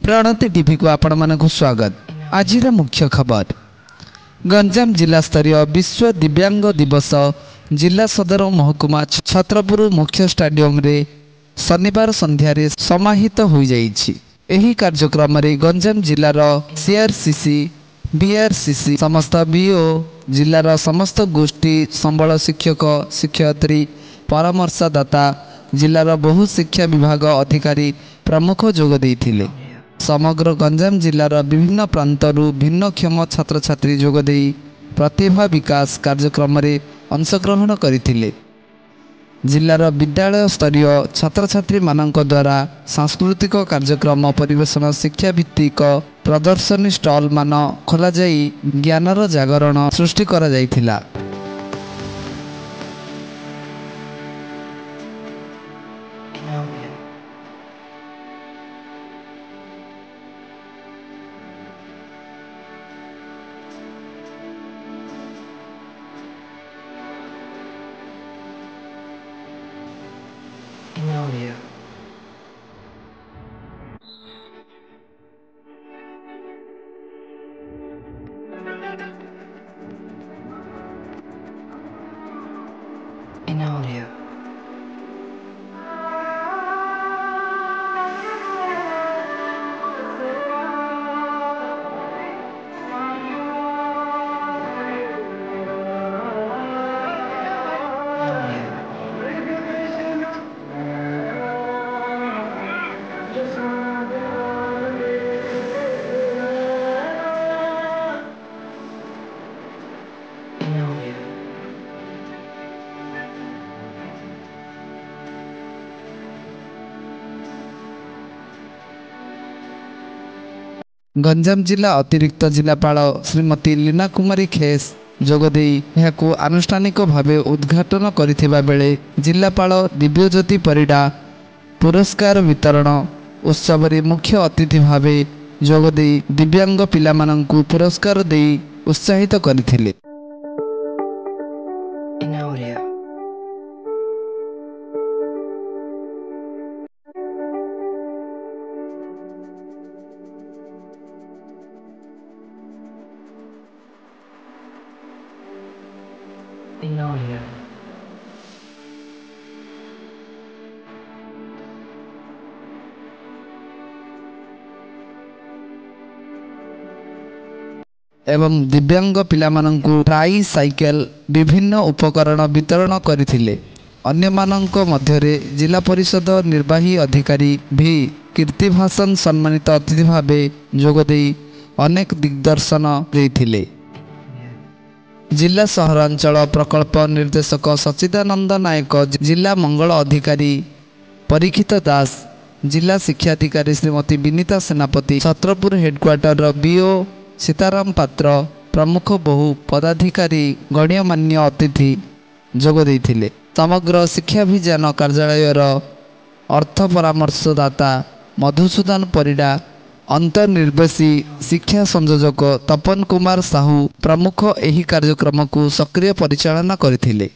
Pranati TV को आपण मानक स्वागत। आज मुख्य खबर गंजाम जिला स्तरीय विश्व दिव्यांग दिवस जिला सदर महकुमा छत्रपुर मुख्य स्टाडियम रे शनिवार संध्यारे समाहित हो जाइछि। एही कार्यक्रम रे गंजाम जिलार सीआरसीसी बीआरसीसी समस्त बीओ जिलार समस्त गोष्ठी संबल शिक्षक शिक्षयित्री परामर्शदाता जिलार बहु शिक्षा विभाग अधिकारी प्रमुख जोग देइथिले। समग्र गंजाम जिलार विभिन्न प्रांतरू भिन्नक्षम छात्र छात्री जोग देई प्रतिभा विकास कार्यक्रम रे अंशग्रहण करथिले। जिलार विद्यालय स्तरीय छात्र छात्री मानक द्वारा सांस्कृतिक कार्यक्रम परिवेशन शिक्षा भित्तिक प्रदर्शनी स्टॉल मान खोला जाई ज्ञानर जागरण सृष्टि करा जाइथिला। गंजाम जिला अतिरिक्त जिलापाल श्रीमती लीना कुमारी खेस जोगदे यहाकू आनुष्ठानिक भावे उद्घाटन करिथिबा बेले जिलापाल दिव्यज्योति परिडा पुरस्कार वितरण उत्सव रे मुख्य अतिथि भावे जोगदे दिव्यांग पिला माननकू पुरस्कार देई उत्साहित करथिले। एवं दिव्यांग पिला माननकू ट्राई साइकेल विभिन्न उपकरण वितरण करथिले। अन्य माननक मध्यरे जिला परिषद निर्वाही अधिकारी भी कीर्तिभाषण सम्मानित अतिथि भावे जोगदे अनेक दिग्दर्शन देथिले। जिला सहरांचल प्रकल्प निर्देशक सचिदानंद नायक जिला मंगल अधिकारी परीक्षित दास जिला शिक्षाधिकारी श्रीमती विनीता सेनापति छत्रपुर हेडक्वार्टर बीओ सीताराम पात्र प्रमुख बहु पदाधिकारी गण्यमान्य अतिथि जोग देथिले। समग्र शिक्षाभियान कार्यालयर अर्थ परामर्शदाता मधुसूदन परिडा अंतर्निर्देशी शिक्षा संयोजक तपन कुमार साहू प्रमुख एही कार्यक्रम को सक्रिय परिचालना करथिले।